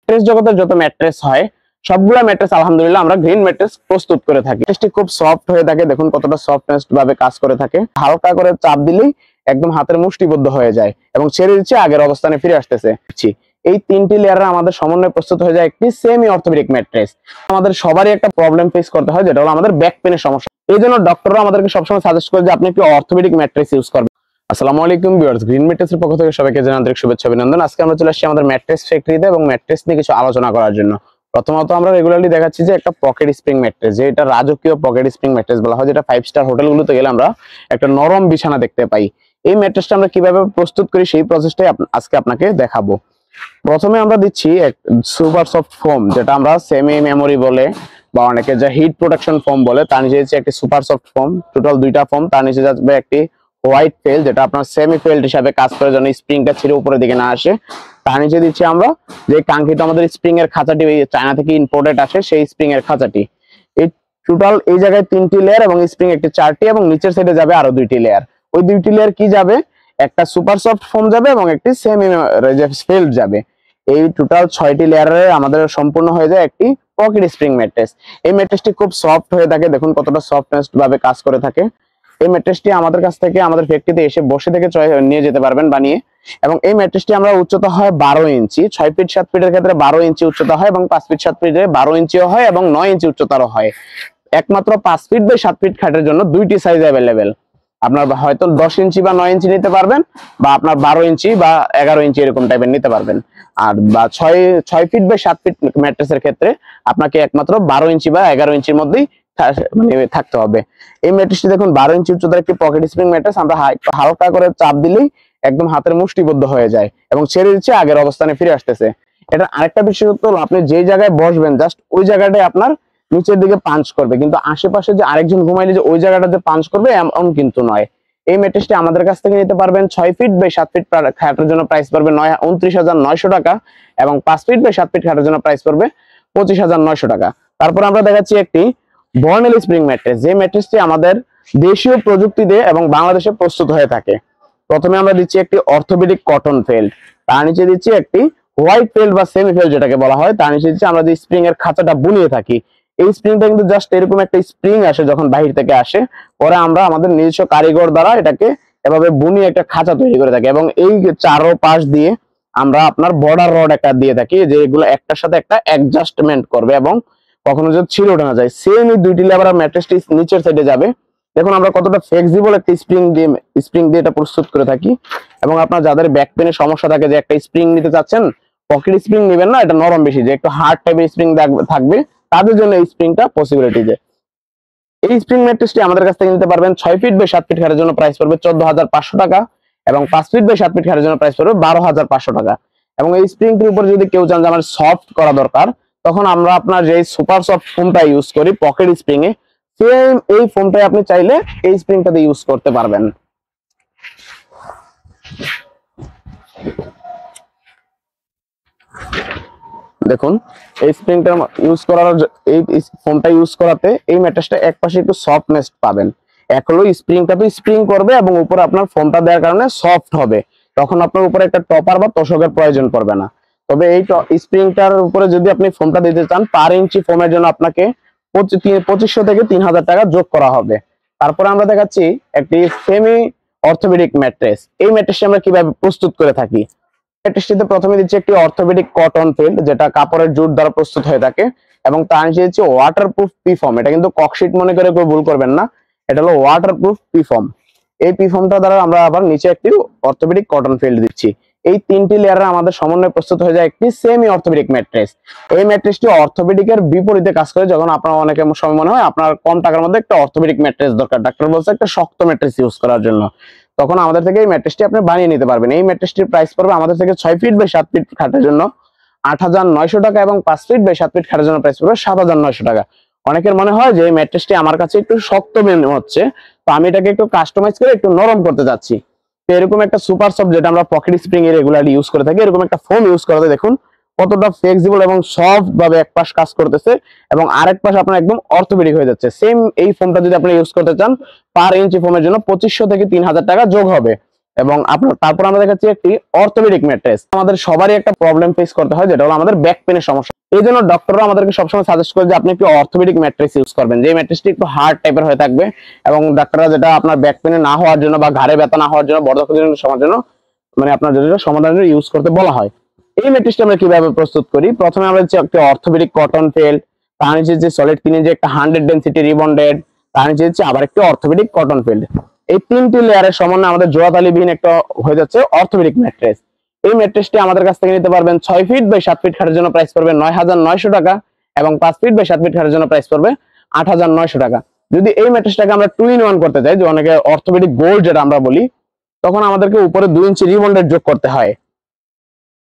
Mattress জগতের যত mattress হয় সবগুলা ম্যাট্রেস আলহামদুলিল্লাহ আমরা গ্রিন ম্যাট্রেস প্রস্তুত করে থাকি। ম্যাট্রেসটি খুব সফট হয়ে থাকে, দেখুন কতটা সফটনেস ভাবে কাজ করে থাকে। হালকা করে চাপ দিলেই একদম হাতের মুষ্টিবদ্ধ হয়ে যায় এবং ছেড়ে দিচ্ছে আগের অবস্থানে ফিরে আসতেছে। এই তিনটি লেয়ারে আমাদের সমন্বয়ে প্রস্তুত হয়ে যায় একটি সেমি অর্থোপেডিক ম্যাট্রেস। আমাদের সবারই একটা প্রবলেম ফেস করতে হয়, যেটা হলো আমাদের ব্যাক পেনের সমস্যা। এই জন্য ডক্টররা আমাদেরকে সবসময় সাজেস্ট করে যে আপনি একটি অর্থোপেডিক ম্যাট্রেস ইউজ করবেন। আসসালামু আলাইকুম ভিউয়ার্স, গ্রিন ম্যাট্রেসের পক্ষ থেকে সবাইকে জানাই আন্তরিক শুভেচ্ছা অভিনন্দন। আজকে আমরা চলে আসছি আমাদের ম্যাট্রেস ফ্যাক্টরিতে এবং ম্যাট্রেস নিয়ে কিছু আলোচনা করার জন্য। প্রথমত আমরা রেগুলারলি দেখাচ্ছি যে একটা পকেট স্প্রিং ম্যাট্রেস, যেটা রাজকীয় পকেট স্প্রিং ম্যাট্রেস বলা হয়, যেটা 5 স্টার হোটেলগুলোতে গেলে আমরা একটা নরম বিছানা দেখতে পাই। এই ম্যাট্রেসটা আমরা কিভাবে প্রস্তুত করি সেই প্রসেসটাই আজকে আপনাকে দেখাবো। প্রথমে আমরা দিচ্ছি এক সুপার সফট ফোম, যেটা আমরা সেমি মেমোরি বলে বা অনেকে যা হিট প্রোটেকশন ফোম বলে। তার নিচে দিচ্ছি একটি সুপার সফট ফোম, টোটাল দুইটা ফোম। তার নিচে যাবে একটি হোয়াইট ফেল, যেটা আপনার সেমি ফেল্ট হিসাবে কাজ করে, যেন স্প্রিংটা ছিঁড়ে উপরের দিকে না আসে। তার নিচে দিচ্ছি আমরা যে কাঙ্ক্ষিত আমাদের স্প্রিং এর খাঁচাটি, চায়না থেকে ইম্পোর্টেড আসে সেই স্প্রিং এর খাঁচাটি। এই টোটাল এই জায়গায় 3টি লেয়ার এবং স্প্রিং একটি 4টি, এবং নিচের সাইডে যাবে আরো 2টি লেয়ার। ওই 2টি লেয়ার কি যাবে, একটা সুপার সফট ফোম যাবে এবং একটি সেমি ফেল্ট যাবে। এই টোটাল 6টি লেয়ারে আমাদের সম্পূর্ণ হয়ে যায় একটি পকেট স্প্রিং ম্যাট্রেস। এই ম্যাট্রেসটি খুব সফট হয়ে থাকে, দেখুন কতটা সফটনেস ভাবে কাজ করে থাকে। এই ম্যাট্রেসটি আমাদের কাছ থেকে আমাদের ফ্যাক্টরিতে এসে বসে থেকে নিয়ে যেতে পারবেন বানিয়ে। এবং এই ম্যাট্রেসটি আমরা উচ্চতা হয় 12 ইঞ্চি, 6 ফিট 7 ফিটের ক্ষেত্রে 12 ইঞ্চি উচ্চতা হয়, এবং 5 ফিট 7 ফিটে 12 ইঞ্চিও হয় এবং 9 ইঞ্চি উচ্চতারও হয়। একমাত্র 5 ফিট বাই 7 ফিট খাটের জন্য 2টি সাইজ অ্যাভেলেবেল। আপনার হয়তো 10 ইঞ্চি বা 9 ইঞ্চি নিতে পারবেন, বা আপনার 12 ইঞ্চি বা 11 ইঞ্চি এরকম টাইপের নিতে পারবেন। আর বা 6 ফিট বাই 7 ফিট ম্যাট্রেসের ক্ষেত্রে আপনাকে একমাত্র 12 ইঞ্চি বা 11 ইঞ্চির মধ্যেই মানে থাকতে হবে। এই ম্যাট্রেসটি দেখুন 12 ইঞ্চি উচ্চতার একটি পকেট স্প্রিং ম্যাট্রেস। আমরা হালকা করে চাপ দিলেই একদম হাতের মুষ্টিবদ্ধ হয়ে যায় এবং ছেড়ে দিচ্ছে আগের অবস্থানে ফিরে আসতেছে। এটা আরেকটা বিশেষত্ব হলো, আপনি যে জায়গায় বসবেন জাস্ট ওই জায়গাটাই আপনার নিচের দিকে পাঞ্চ করবে, কিন্তু আশেপাশে যে আরেকজন ঘুমাইলে যে ওই জায়গাটাতে পাঞ্চ করবে এমন কিন্তু নয়। এই ম্যাট্রেসটি আমাদের কাছ থেকে নিতে পারবেন 6 ফিট বাই 7 ফিট খাটের জন্য প্রাইস পড়বে 29,900 টাকা, এবং 5 ফিট বাই 7 ফিট খাটের জন্য প্রাইস পড়বে 25,900 টাকা। তারপর আমরা দেখাচ্ছি একটি বর্নেল স্প্রিং ম্যাট্রেস, যে ম্যাট্রেসটি আমাদের দেশীয় প্রযুক্তিতে এবং বাংলাদেশে প্রস্তুত হয়ে থাকে। প্রথমে আমরা দিচ্ছি একটি অর্থোপেডিক কটন ফেল্ট, তার নিচে দিচ্ছি একটি হোয়াইট ফেল্ট বা সেমি ফেল্ট যেটাকে বলা হয়। তার নিচে দিচ্ছি আমরা যে স্প্রিং এর খাঁচাটা বুনিয়ে থাকি। এই স্প্রিংটা কিন্তু জাস্ট এরকম একটা স্প্রিং আসে যখন বাহির থেকে আসে, পরে আমরা আমাদের নিজস্ব কারিগর দ্বারা এটাকে এভাবে বুনিয়ে একটা খাঁচা তৈরি করে থাকি, এবং এই চারো পাশ দিয়ে আমরা আপনার বর্ডার রড একটা দিয়ে থাকি, যে এগুলো একটার সাথে একটা অ্যাডজাস্টমেন্ট করবে এবং কখনো যদি ছিঁড়ে ওঠা না যায়। সেম এই 2টি লেয়ার ম্যাট্রেসটি নিচের সাইডে যাবে। দেখুন আমরা কতটা ফ্লেক্সিবল একটা স্প্রিং দিয়ে এটা প্রস্তুত করে থাকি। এবং আপনার যাদের ব্যাক পেনের সমস্যা থাকে, যে একটা স্প্রিং নিতে চাচ্ছেন, পকেট স্প্রিং নেবেন না, এটা নরম বেশি, যে একটু হার্ড টাইপের স্প্রিং থাকবে, তাদের জন্য এই স্প্রিংটা পসিবিলিটি দেয়। এই স্প্রিং ম্যাট্রেসটি আমাদের কাছ থেকে নিতে পারবেন 6 ফিট বাই 7 ফিট খাটের জন্য প্রাইস পড়বে 14,500 টাকা, এবং 5 ফিট বাই 7 ফিট খাটের জন্য প্রাইস পড়বে 12,500 টাকা। এবং এই স্প্রিংটির উপর যদি কেউ চান যে আমার সফট করা দরকার, তখন আমরা আপনার যে সুপার সফট ফোমটা ইউজ করি পকেট স্প্রিং এ, সেম এই ফোমটাই আপনি চাইলে এই স্প্রিংটাতে ইউজ করতে পারবেন। দেখুন এই স্প্রিংটা ইউজ করার, এই ফোমটা ইউজ করাতে এই ম্যাট্রেসটা এক পাশে একটু সফটনেস পাবেন। এক হলো স্প্রিংটা তো স্প্রিং করবে এবং উপরে আপনার ফোমটা দেওয়ার কারণে সফট হবে, তখন আপনার উপরে একটা টপার বা তোষকের প্রয়োজন পড়বে না। তবে এই স্প্রিংটার উপরে যদি আপনি ফোমটা দিতে চান, পার ইঞ্চি ফোমের জন্য আপনাকে 2500 থেকে 3000 টাকা যোগ করা হবে। তারপরে আমরা দেখাচ্ছি একটি সেমি অর্থোপেডিক ম্যাট্রেস। এই ম্যাট্রেসটি আমরা কিভাবে প্রস্তুত করে থাকি। ম্যাট্রেসটিতে প্রথমে দিচ্ছি একটি অর্থোপেডিক কটন ফেল্ট, যেটা কাপড়ের জুট দ্বারা প্রস্তুত হয়ে থাকে, এবং তার নিচে দিচ্ছি ওয়াটারপ্রুফ পিফর্ম। এটা কিন্তু ককশিট মনে করে কেউ ভুল করবেন না, এটা হলো ওয়াটারপ্রুফ পিফর্ম। এই পিফর্মটা দ্বারা আমরা আবার নিচে একটি অর্থোপেডিক কটন ফেল্ট দিচ্ছি। এই 3টি লেয়ারে আমাদের সমন্বয়ে প্রস্তুত হয়ে যায় একটি সেমি অর্থোপেডিক ম্যাট্রেস। এই ম্যাট্রেসটি অর্থোপেডিকের বিপরীতে কাজ করে। যখন আপনার অনেকের সময় মনে হয় আপনার কম টাকার মধ্যে একটা অর্থোপেডিক ম্যাট্রেস দরকার, ডাক্তার বলছে একটা শক্ত ম্যাট্রেস ইউজ করার জন্য, তখন আমাদের থেকে এই ম্যাট্রেসটি আপনি বানিয়ে নিতে পারবেন। এই ম্যাট্রেসটির প্রাইস পড়বে আমাদের থেকে 6 ফিট বাই 7 ফিট খাটের জন্য 8,900 টাকা, এবং 5 ফিট বাই 7 ফিট খাটের জন্য প্রাইস পড়বে 7,900 টাকা। অনেকের মনে হয় যে এই ম্যাট্রেসটি আমার কাছে একটু শক্ত মনে হচ্ছে, তো আমি এটাকে একটু কাস্টমাইজ করে একটু নরম করতে যাচ্ছি। তো এরকম একটা সুপার সফট, যেটা আমরা পকেট স্প্রিং এ রেগুলারলি ইউজ করে থাকি, এরকম একটা ফোম ইউজ করাতে দেখুন কতটা ফ্লেক্সিবল এবং সফট ভাবে এক পাশ কাজ করতেছে, এবং আরেক পাশ আপনার একদম অর্থোপেডিক হয়ে যাচ্ছে। সেম এই ফোমটা যদি আপনি ইউজ করতে চান, পার ইঞ্চি ফোমের জন্য 2500 থেকে 3000 টাকা যোগ হবে, এবং আপনার তারপর আমরা দেখাচ্ছি একটি অর্থোপেডিক ম্যাট্রেস। আমাদের সবারই একটা প্রবলেম ফেস করতে হয়, যেটা হলো আমাদের ব্যাক পেনের সমস্যা। এই জন্য ডক্টররা আমাদেরকে সবসময় সাজেস্ট করে যে আপনি একটু অর্থোপেডিক ম্যাট্রেস ইউজ করবেন, যে ম্যাট্রেসটি একটু হার্ড টাইপের হয়ে থাকবে। এবং ডাক্তাররা যেটা আপনার ব্যাক পেনে না হওয়ার জন্য বা ঘাড়ে ব্যথা না হওয়ার জন্য, বর্ধকের জন্য মানে আপনার যেটা সমাধানের ইউজ করতে বলা হয়। এই ম্যাট্রেসটা আমরা কিভাবে প্রস্তুত করি? প্রথমে আমরা হচ্ছে একটা অর্থোপেডিক কটন ফেল্ট, তার নিচে যে সলিড কিনে যে একটা 100 ডেনসিটি রিবন্ডেড, তার নিচে হচ্ছে আবার একটি অর্থোপেডিক কটন ফেল্ট। এই তিনটি লেয়ারের সমন্বয়ে আমাদের জোড়াতালিবিহীন একটা হয়ে যাচ্ছে অর্থোপেডিক ম্যাট্রেস। এই ম্যাট্রেসটি আমাদের কাছ থেকে নিতে পারবেন 6 ফিট বাই 7 ফিট খাটের জন্য প্রাইস পড়বে 9900 টাকা, এবং 5 ফিট বাই 7 ফিট খাটের জন্য প্রাইস পড়বে 8900 টাকা। যদি এই ম্যাট্রেসটাকে আমরা 2 in 1 করতে চাই, যে অনেকে অর্থোপেডিক গোল্ড যেটা আমরা বলি, তখন আমাদেরকে উপরে 2 ইঞ্চি রিবন্ডেড যোগ করতে হয়।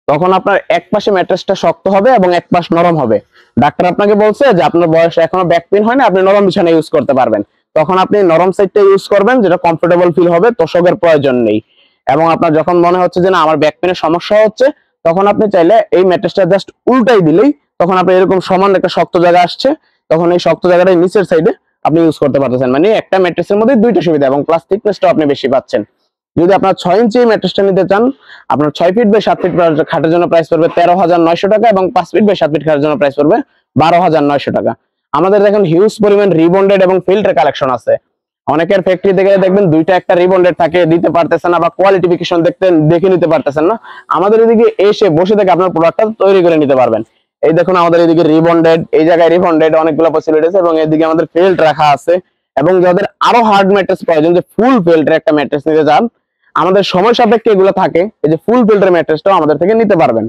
তখন আপনার এক পাশে ম্যাট্রেসটা শক্ত হবে এবং এক পাশ নরম হবে। ডাক্তার আপনাকে বলছে যে আপনার বয়স এখনো ব্যাক পেইন হয় না, আপনি নরম বিছানা ইউজ করতে পারবেন, তখন আপনি নরম সাইডটা ইউজ করবেন, যেটা কমফোর্টেবল ফিল হবে, তোষকের প্রয়োজন নেই। এবং আপনার যখন মনে হচ্ছে যে না আমার ব্যাক পেনের সমস্যা হচ্ছে, তখন আপনি চাইলে এই ম্যাট্রেসটা জাস্ট উল্টাই দিলেই তখন আপনি এরকম সমান একটা শক্ত জায়গা আসছে, তখন এই শক্ত জায়গাটা নিচের সাইডে আপনি ইউজ করতে পারতেছেন। মানে একটা ম্যাট্রেসের মধ্যে দুইটা সুবিধা, এবং প্লাস থিকনেসটাও আপনি বেশি পাচ্ছেন। যদি আপনার 6 ইঞ্চি ম্যাট্রেসটা নিতে চান, আপনার 6 ফিট বাই 7 ফিট খাটের জন্য প্রাইস পড়বে 13900 টাকা, এবং 5 ফিট বাই 7 ফিট খাটের জন্য প্রাইস পড়বে 12900 টাকা। আমাদের দেখেন হিউজ পরিমাণ রিবন্ডেড এবং ফিল্টের কালেকশন আছে। অনেকের ফ্যাক্টরি থেকে দেখবেন দুইটা একটা রিবন্ডেড থাকে, দিতে পারতেছেন না, বা কোয়ালিটিফিকেশন দেখে নিতে পারতেছেন না। আমাদের এদিকে এসে বসে থেকে আপনার প্রোডাক্টটা তৈরি করে নিতে পারবেন। এই দেখুন আমাদের এদিকে রিবন্ডেড, এই জায়গায় রিবন্ডেড অনেকগুলো ফ্যাসিলিটি আছে, এবং এদিকে আমাদের ফিল্ট রাখা আছে। এবং যাদের আরো হার্ড ম্যাট্রেস প্রয়োজন, যে ফুল ফিল্টের একটা ম্যাট্রেস নিতে চান, আমাদের সময় সাপেক্ষে এগুলো থাকে, এই যে ফুল ফিল্টার ম্যাট্রেসটাও আমাদের থেকে নিতে পারবেন।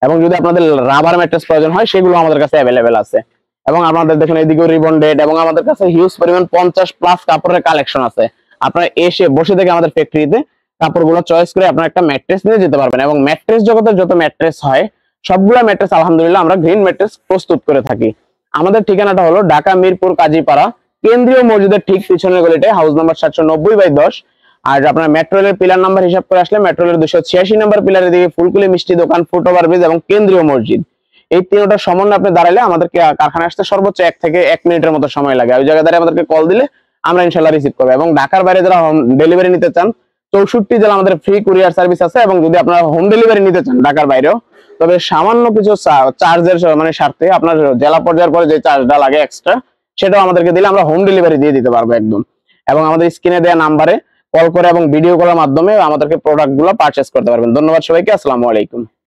এবং যদি আপনাদের রাবার ম্যাট্রেস প্রয়োজন হয়, সেগুলো আমাদের কাছে অ্যাভেলেবেল আছে। এবং আমাদের দেখুন এইদিকে রিবন্ডেড, এবং আমাদের কাছে হিউজ পরিমাণ 50+ কাপড়ের কালেকশন আছে। আপনারা এসে বসে থেকে আমাদের ফ্যাক্টরিতে কাপড়গুলো চয়েস করে আপনারা একটা ম্যাট্রেস নিয়ে যেতে পারবেন। এবং ম্যাট্রেস জগতের যত ম্যাট্রেস হয়, সবগুলা ম্যাট্রেস আলহামদুলিল্লাহ আমরা গ্রিন ম্যাট্রেস প্রস্তুত করে থাকি। আমাদের ঠিকানাটা হলো ঢাকা মিরপুর কাজীপাড়া, কেন্দ্রীয় মসজিদের ঠিক পিছনের গলিতে, হাউস নাম্বার 790/10। আর আপনার মেট্রো রেলের পিলার নাম্বার হিসাব করে আসলে মেট্রো রেলের 286 নম্বর পিলারের দিকে ফুলকুলি মিষ্টি দোকান, ফুটওভার ব্রিজ এবং কেন্দ্রীয় মসজিদ, এই তিনটা সমন্বয়ে আপনি দাঁড়াইলে আমাদেরকে কারখানায় আসতে সর্বোচ্চ 1 থেকে 1 মিনিটের মতো সময় লাগে। ওই জায়গায় দাঁড়িয়ে আমাদেরকে কল দিলে আমরা ইনশাআল্লাহ রিসিভ করব। এবং ঢাকার বাইরে যারা হোম ডেলিভারি নিতে চান, 64 জেলা আমাদের ফ্রি কুরিয়ার সার্ভিস আছে। এবং যদি আপনারা হোম ডেলিভারি নিতে চান ঢাকার বাইরেও, তবে সামান্য কিছু চার্জের মানে স্বার্থে আপনার জেলা পর্যায়ের পরে যে চার্জটা লাগে এক্সট্রা, সেটাও আমাদেরকে দিলে আমরা হোম ডেলিভারি দিয়ে দিতে পারবো একদম। এবং আমাদের স্ক্রিনে দেওয়া নাম্বারে কল করে এবং ভিডিও কলের মাধ্যমে আমাদেরকে প্রোডাক্টগুলো পারচেজ করতে পারবেন। ধন্যবাদ সবাইকে, আসসালামু আলাইকুম।